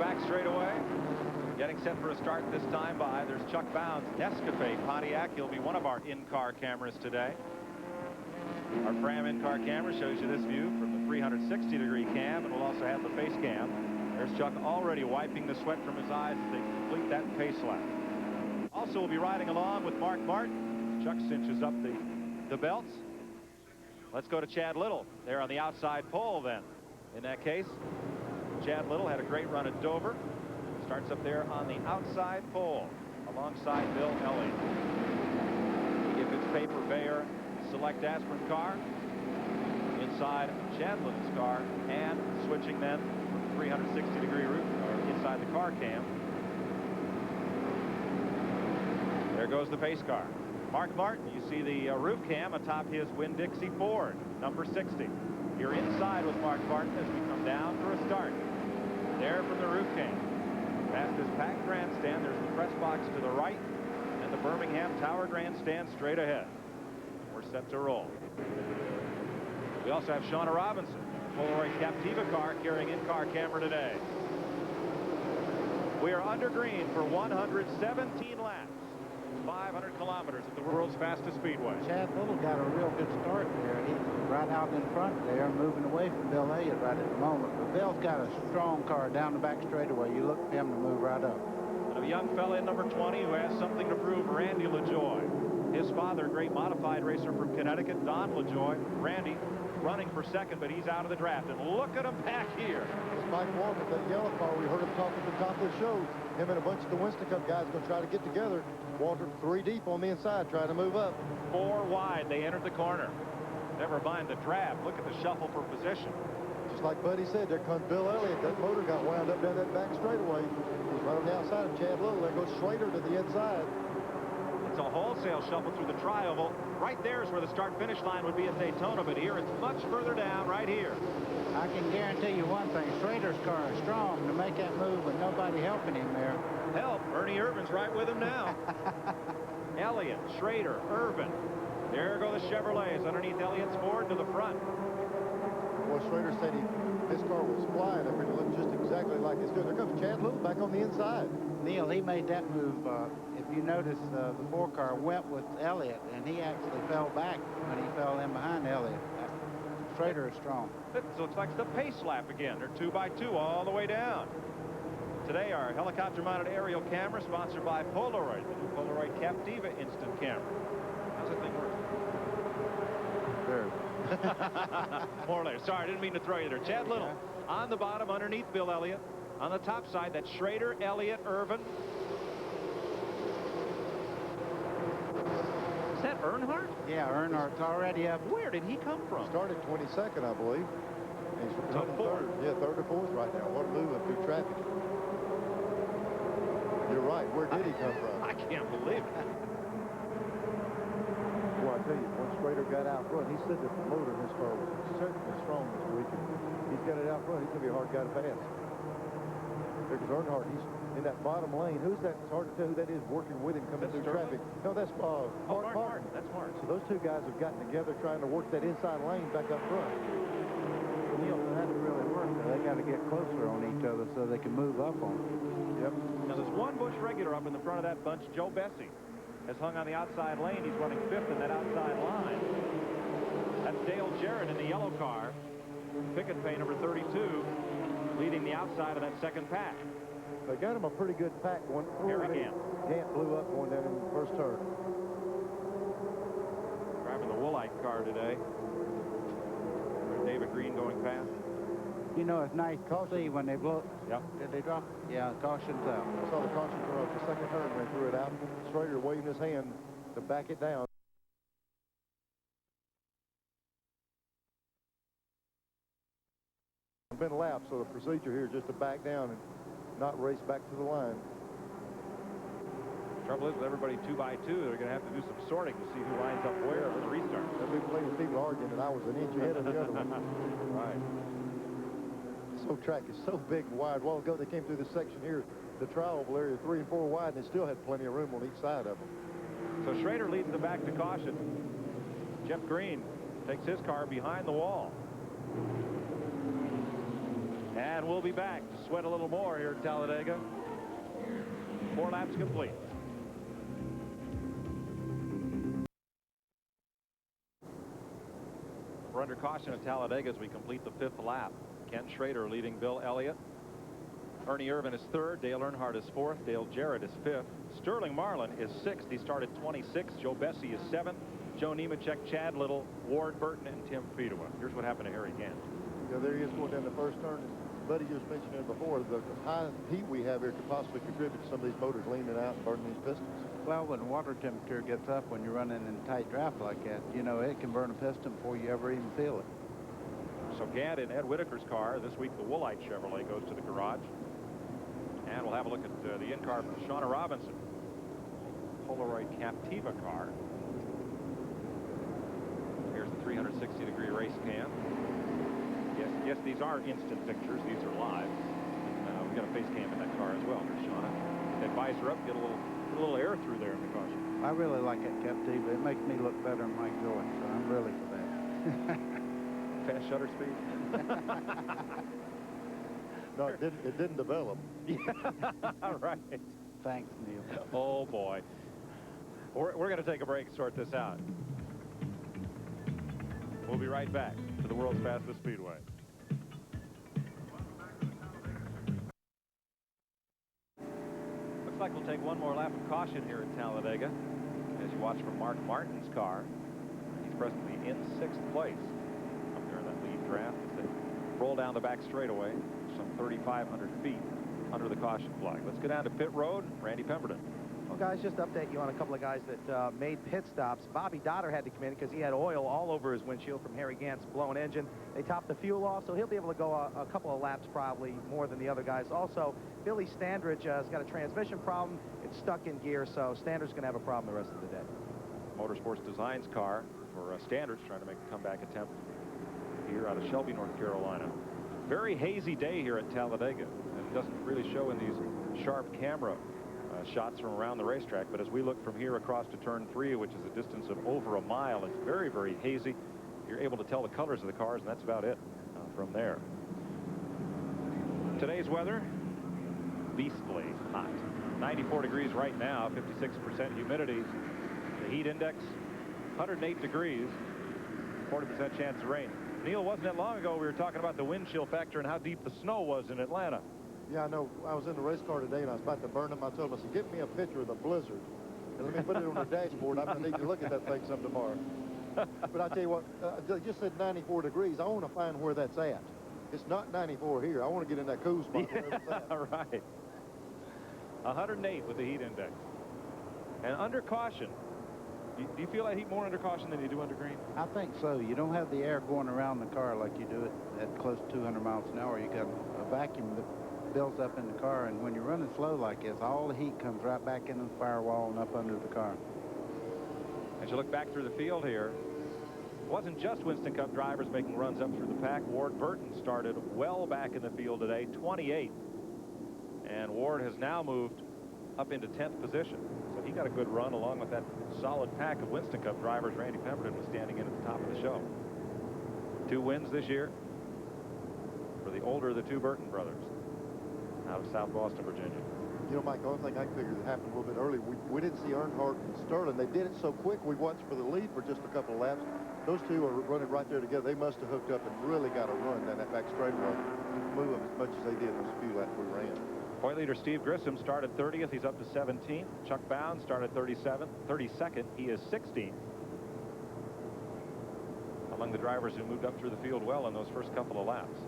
back straightaway. Getting set for a start this time by, there's Chuck Bounds, Nescafe Pontiac. He'll be one of our in-car cameras today. Our Fram in-car camera shows you this view from the 360-degree cam, and we'll also have the face cam. There's Chuck already wiping the sweat from his eyes as they complete that pace lap. Also, we'll be riding along with Mark Martin. Chuck cinches up the belts. Let's go to Chad Little there on the outside pole then. In that case, Chad Little had a great run at Dover. Starts up there on the outside pole alongside Bill Elliott. We get its paper Bayer Select Aspirin car inside Chad Little's car, and switching then from 360-degree roof or inside the car cam. There goes the pace car. Mark Martin, you see the roof cam atop his Winn-Dixie Ford, number 60. You're inside with Mark Martin as we come down for a start. There from the roof cam. Past this packed grandstand, there's the press box to the right, and the Birmingham Tower grandstand straight ahead. We're set to roll. We also have Shauna Robinson, Polaroid Captiva car carrying in-car camera today. We are under green for 117 laps. 500 kilometers at the world's fastest speedway. Chad Little got a real good start there. He's right out in front there, moving away from Bill Elliott right at the moment. But Bill's got a strong car down the back straightaway. You look for him to move right up. And a young fella in number 20 who has something to prove, Randy LaJoy. His father, great modified racer from Connecticut, Don LaJoy. Randy running for second, but he's out of the draft. And look at him back here. It's Mike Walker, that yellow car. We heard him talk at the top of the show. Him and a bunch of the Winston Cup guys going to try to get together. Walter 3 deep on the inside, trying to move up. 4 wide. They entered the corner. Never mind the draft. Look at the shuffle for position. Just like Buddy said, there comes Bill Elliott. That motor got wound up down that back straightaway. He's right on the outside of Chad Little. There goes Schrader to the inside. It's a wholesale shuffle through the tri-oval. Right there is where the start-finish line would be at Daytona, but here it's much further down right here. I can guarantee you one thing. Schrader's car is strong to make that move with nobody helping him there. Help. Ernie Irvin's right with him now. Elliott, Schrader, Irvin. There go the Chevrolets underneath Elliott's Ford to the front. Well, Schrader said his car was flying up here to look just exactly like his. There comes Chad Little back on the inside. Neil, he made that move. If you notice, the 4 car went with Elliott, and he actually fell back when he fell in behind Elliott. Schrader is strong. It looks like the pace lap again. They're 2 by 2 all the way down. Today, our helicopter-mounted aerial camera, sponsored by Polaroid, the new Polaroid Captiva instant camera. How's that thing work? There. More or less. Sorry, I didn't mean to throw you there. Chad Little on the bottom underneath Bill Elliott. On the top side, that's Schrader, Elliott, Irvin. Is that Earnhardt? Yeah, Earnhardt's already up. Where did he come from? Started 22nd, I believe. He's running third. Yeah, third or fourth right now. What a move up through traffic. You're right. Where did he come from? I can't believe it. Well, I tell you, once Schrader got out front, he said that the motor in his car was certainly strong this weekend. He's got it out front. He's going to be a hard guy to pass. There's Earnhardt. He's in that bottom lane. Who's that? It's hard to tell who that is working with him coming through traffic. No, that's Mark Martin. That's Martin. So those 2 guys have gotten together trying to work that inside lane back up front. Neil, that doesn't really work. They got to get closer on each other so they can move up on them. Yep. Now, there's one Busch regular up in the front of that bunch. Joe Bessie has hung on the outside lane. He's running 5th in that outside line. That's Dale Jarrett in the yellow car. Picket pay number 32, leading the outside of that second pack. They got him a pretty good pack going. Harry Gant. Gant blew up going down in the first turn. Driving the Woolite car today. David Green going past. You know, it's nice to see when they blow. Yep. Did they drop? Yeah, caution's out. I saw the caution come up the second turn when they threw it out. Schrader waving his hand to back it down. Been lapped, so the procedure here is just to back down and not race back to the line. Trouble is, with everybody 2 by 2, they're going to have to do some sorting to see who lines up where for the restart. There'll be plenty of people arguing that I was an inch ahead of the other one. Right. So track is so big and wide. A while ago they came through this section here, the tri-oval area 3 and 4 wide, and they still had plenty of room on each side of them. So Schrader leads the back to caution. Jeff Green takes his car behind the wall. And we'll be back to sweat a little more here at Talladega. 4 laps complete. We're under caution at Talladega as we complete the 5th lap. Ken Schrader leading Bill Elliott. Ernie Irvin is 3rd. Dale Earnhardt is 4th. Dale Jarrett is 5th. Sterling Marlin is 6th. He started 26th. Joe Bessie is 7th. Joe Nemechek, Chad Little, Ward Burton, and Tim Fedewa. Here's what happened to Harry Gant. Yeah, there he is going down the first turn. Buddy just mentioned it before. The high heat we have here could possibly contribute to some of these motors leaning out and burning these pistons. Well, when water temperature gets up, when you're running in tight draft like that, you know, it can burn a piston before you ever even feel it. So Gant in Ed Whitaker's car. This week, the Woolite Chevrolet goes to the garage. And we'll have a look at the in-car from Shauna Robinson. Polaroid Captiva car. Here's the 360-degree race cam. Yes, these are instant pictures. These are live. We've got a face cam in that car as well. There's Shauna. That visor up, get a little air through there in the caution. I really like that Captiva. It makes me look better than Mike Joy, so I'm really for that. Fast shutter speed? No, it didn't develop. Yeah, right. Thanks, Neil. Oh, boy. We're going to take a break and sort this out. We'll be right back to the world's fastest speedway. Looks like we'll take one more lap of caution here at Talladega. As you watch from Mark Martin's car, he's presently in 6th place up there in that lead draft as they roll down the back straightaway, some 3,500 feet under the caution flag. Let's go down to pit road. Randy Pemberton. Well, guys, just update you on a couple of guys that made pit stops. Bobby Dotter had to come in because he had oil all over his windshield from Harry Gant's blown engine. They topped the fuel off, so he'll be able to go a couple of laps probably more than the other guys. Also, Billy Standridge has got a transmission problem. It's stuck in gear, so Standridge's going to have a problem the rest of the day. Motorsports Designs car for Standridge trying to make a comeback attempt here out of Shelby, North Carolina. Very hazy day here at Talladega. It doesn't really show in these sharp camera shots from around the racetrack, but as we look from here across to turn 3, which is a distance of over a mile, it's very, very hazy. You're able to tell the colors of the cars, and that's about it from there. Today's weather, beastly hot. 94 degrees right now, 56% humidity. The heat index, 108 degrees, 40% chance of rain. Neil, wasn't it long ago we were talking about the wind chill factor and how deep the snow was in Atlanta? Yeah, I know. I was in the race car today, and I was about to burn them. I told him, I said, get me a picture of the blizzard, and let me put it on the dashboard. I'm going to need to look at that thing some tomorrow. But I tell you what, they just said 94 degrees. I want to find where that's at. It's not 94 here. I want to get in that cool spot. Yeah, right. 108 with the heat index. And under caution, do you feel that heat more under caution than you do under green? I think so. You don't have the air going around the car like you do it at close to 200 miles an hour. You got a vacuum that builds up in the car, and when you're running slow like this, all the heat comes right back into the firewall and up under the car. As you look back through the field here, it wasn't just Winston Cup drivers making runs up through the pack. Ward Burton started well back in the field today, 28th. And Ward has now moved up into 10th position. So he got a good run along with that solid pack of Winston Cup drivers. Randy Pemberton was standing in at the top of the show. 2 wins this year for the older of the 2 Burton brothers out of South Boston, Virginia. You know, Mike, the only thing I figured that happened a little bit early, we didn't see Earnhardt and Sterling. They did it so quick, we watched for the lead for just a couple of laps. Those two are running right there together. They must have hooked up and really got a run down that back straightaway. Move them as much as they did in those few laps we ran. Point leader Steve Grissom started 30th. He's up to 17th. Chuck Bound started 32nd. He is 16th. Among the drivers who moved up through the field well in those first couple of laps.